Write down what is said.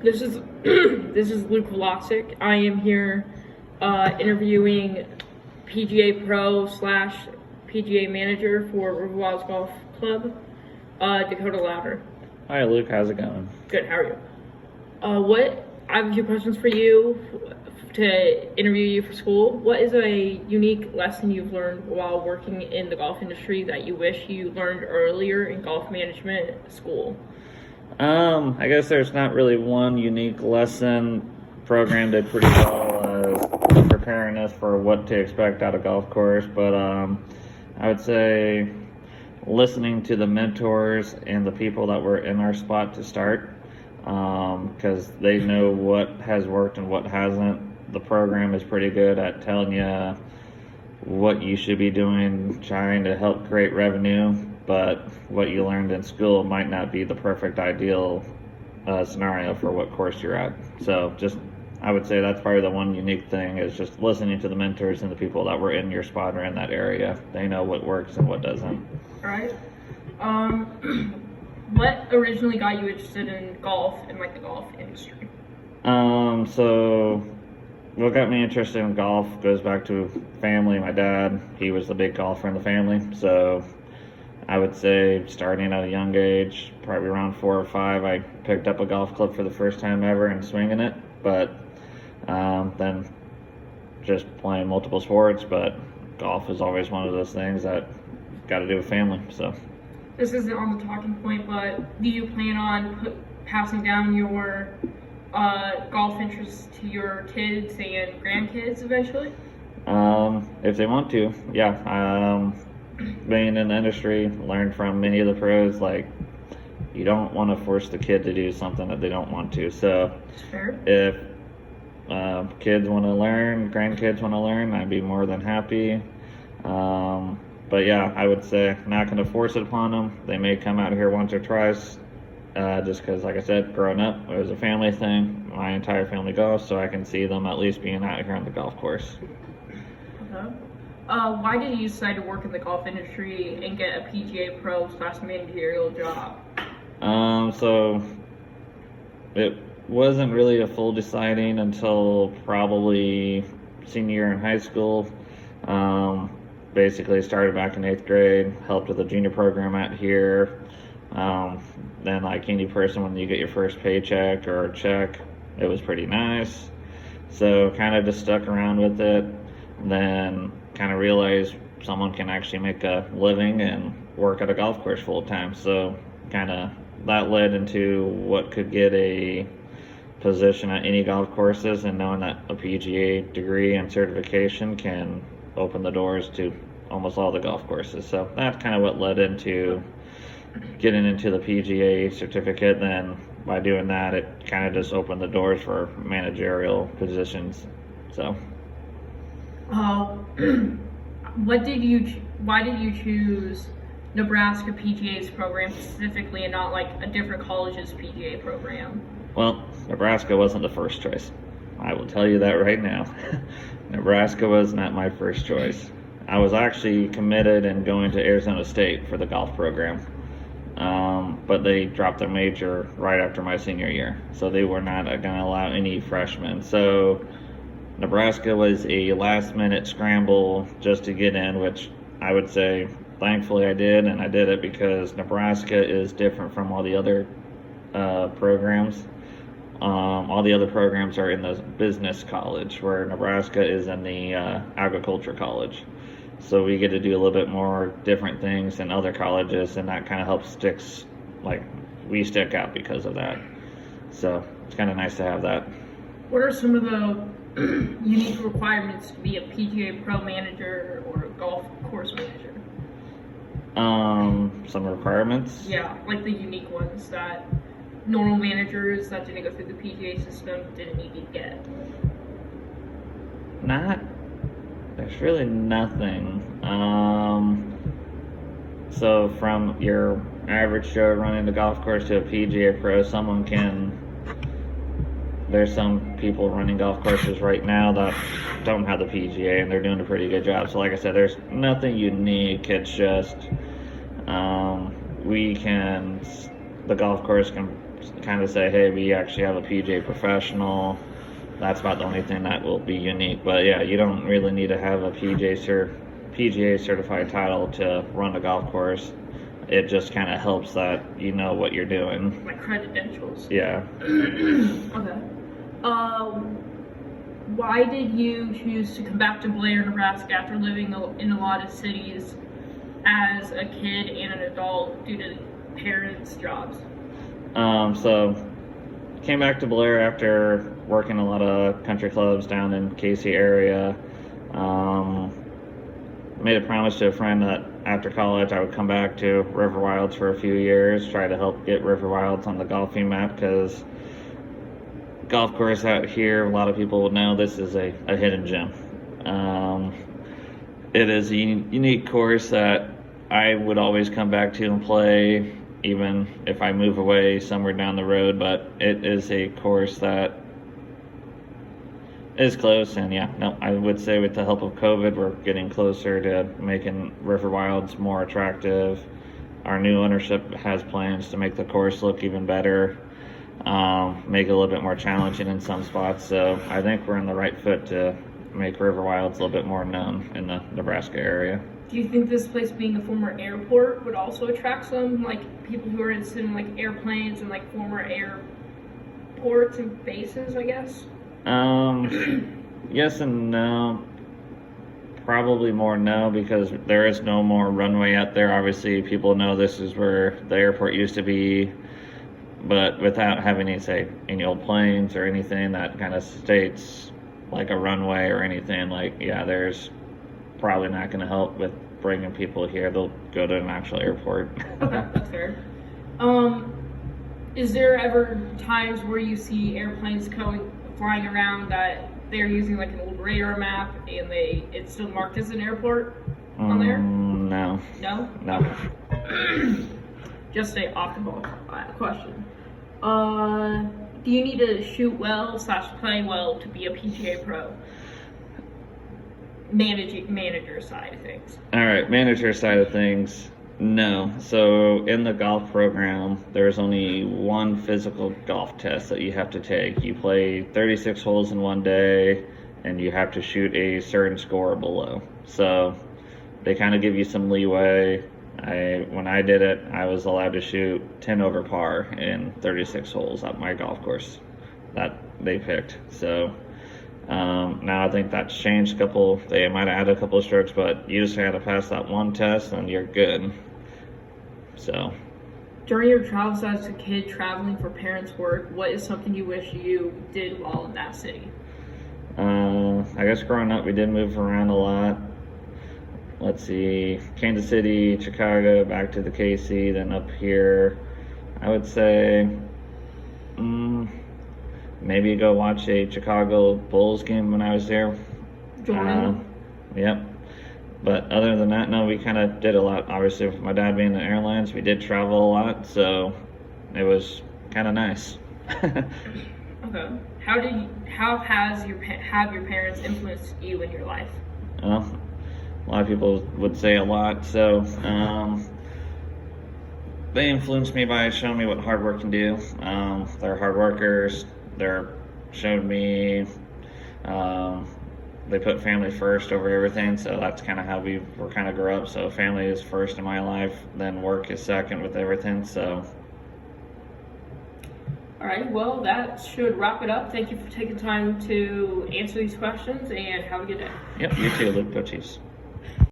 This is this is Luke Vlasic. I am here interviewing PGA Pro slash PGA manager for Riverwalds Golf Club, Dakota Louder. Hi Luke, how's it going? Good. How are you? I have a few questions for you to interview you for school. What is a unique lesson you've learned while working in the golf industry that you wish you learned earlier in golf management school? I guess there's not really one unique lesson. Program did pretty well preparing us for what to expect out of golf course, but I would say listening to the mentors and the people that were in our spot to start, because they know what has worked and what hasn't. The program is pretty good at telling you what you should be doing, trying to help create revenue, but what you learned in school might not be the perfect ideal scenario for what course you're at. So I would say that's probably the one unique thing, is just listening to the mentors and the people that were in your spot or in that area. They know what works and what doesn't. All right. What originally got you interested in golf and like the golf industry? So what got me interested in golf goes back to family. My dad, he was the big golfer in the family. So I would say starting at a young age, probably around 4 or 5, I picked up a golf club for the first time ever and swinging it. But then just playing multiple sports, but golf is always one of those things that got to do with family. So this isn't on the talking point, but do you plan on passing down your golf interests to your kids and grandkids eventually? If they want to, yeah. Being in the industry, learned from many of the pros, like, you don't want to force the kid to do something that they don't want to. So Fair. If kids want to learn, grandkids want to learn, I'd be more than happy. But yeah, I would say not going to force it upon them. They may come out here once or twice, just because, like I said, growing up, it was a family thing. My entire family golfs, so I can see them at least being out here on the golf course. Okay. Why did you decide to work in the golf industry and get a PGA Pro slash managerial job? So it wasn't really a full deciding until probably senior year in high school. Basically started back in 8th grade, helped with the junior program out here. Then, like any person, when you get your first paycheck or check, it was pretty nice. So kind of just stuck around with it. Then kind of realized someone can actually make a living and work at a golf course full time. So kind of that led into what could get a position at any golf courses, and knowing that a PGA degree and certification can open the doors to almost all the golf courses. So that's kind of what led into getting into the PGA certificate. Then by doing that, it kind of just opened the doors for managerial positions. So why did you choose Nebraska PGA's program specifically and not like a different college's PGA program? Well, Nebraska wasn't the first choice. I will tell you that right now. Nebraska was not my first choice. I was actually committed and going to Arizona State for the golf program. But they dropped their major right after my senior year. So they were not going to allow any freshmen. So Nebraska was a last-minute scramble just to get in, which I would say thankfully I did, and I did it because Nebraska is different from all the other programs. All the other programs are in the business college, where Nebraska is in the agriculture college. So we get to do a little bit more different things than other colleges, and that kind of helps we stick out because of that. So it's kind of nice to have that. What are some of the unique requirements to be a PGA Pro manager or a golf course manager? Some requirements? Yeah, like the unique ones that normal managers that didn't go through the PGA system didn't need to get. There's really nothing. So from your average Joe running the golf course to a PGA Pro, there's some people running golf courses right now that don't have the PGA, and they're doing a pretty good job. So like I said, there's nothing unique. It's just the golf course can kind of say, hey, we actually have a PGA professional. That's about the only thing that will be unique. But yeah, you don't really need to have a PGA certified title to run a golf course. It just kind of helps that you know what you're doing. Like credentials. Yeah. Okay. Why did you choose to come back to Blair, Nebraska after living in a lot of cities as a kid and an adult due to parents' jobs? So came back to Blair after working a lot of country clubs down in Casey area. Made a promise to a friend that after college I would come back to River Wilds for a few years, try to help get River Wilds on the golfing map, because golf course out here, a lot of people would know this is a hidden gem. It is a unique course that I would always come back to and play, even if I move away somewhere down the road, but it is a course that is close, and yeah, no, I would say with the help of COVID, we're getting closer to making River Wilds more attractive. Our new ownership has plans to make the course look even better, make it a little bit more challenging in some spots, so I think we're on the right foot to make River Wilds a little bit more known in the Nebraska area. Do you think this place being a former airport would also attract some like people who are interested in like airplanes and like former airports and bases, I guess? Yes and no. Probably more no, because there is no more runway out there. Obviously, people know this is where the airport used to be, but without having any, say, any old planes or anything that kind of states like a runway or anything, like, yeah, there's probably not going to help with bringing people here. They'll go to an actual airport. Okay, that's fair. Is there ever times where you see airplanes flying around that they're using like an old radar map and it's still marked as an airport on there? No. No? No. Okay. Just a off the ball question. Do you need to shoot well / play well to be a PGA pro? Manager side of things. All right, manager side of things. No. So in the golf program, there's only one physical golf test that you have to take. You play 36 holes in one day, and you have to shoot a certain score or below. So they kind of give you some leeway. When I did it, I was allowed to shoot 10 over par in 36 holes at my golf course that they picked. So now I think that's changed a couple. They might have added a couple of strokes, but you just had to pass that one test and you're good. So during your travels as a kid traveling for parents' work, what is something you wish you did while in that city? I guess growing up we did move around a lot. Let's see, Kansas City, Chicago, back to the KC, then up here. I would say maybe go watch a Chicago Bulls game when I was there. Yep. But other than that, no, we kind of did a lot. Obviously, with my dad being in the airlines, we did travel a lot, so it was kind of nice. Okay. How have your parents influenced you in your life? Well, a lot of people would say a lot, so they influenced me by showing me what hard work can do. They're hard workers. They're showed me they put family first over everything, so that's kind of how we were kind of grew up. So family is first in my life, then work is second with everything. So all right, well, that should wrap it up. Thank you for taking time to answer these questions, and have a good day. Yep, you too, Luke. Go Chiefs.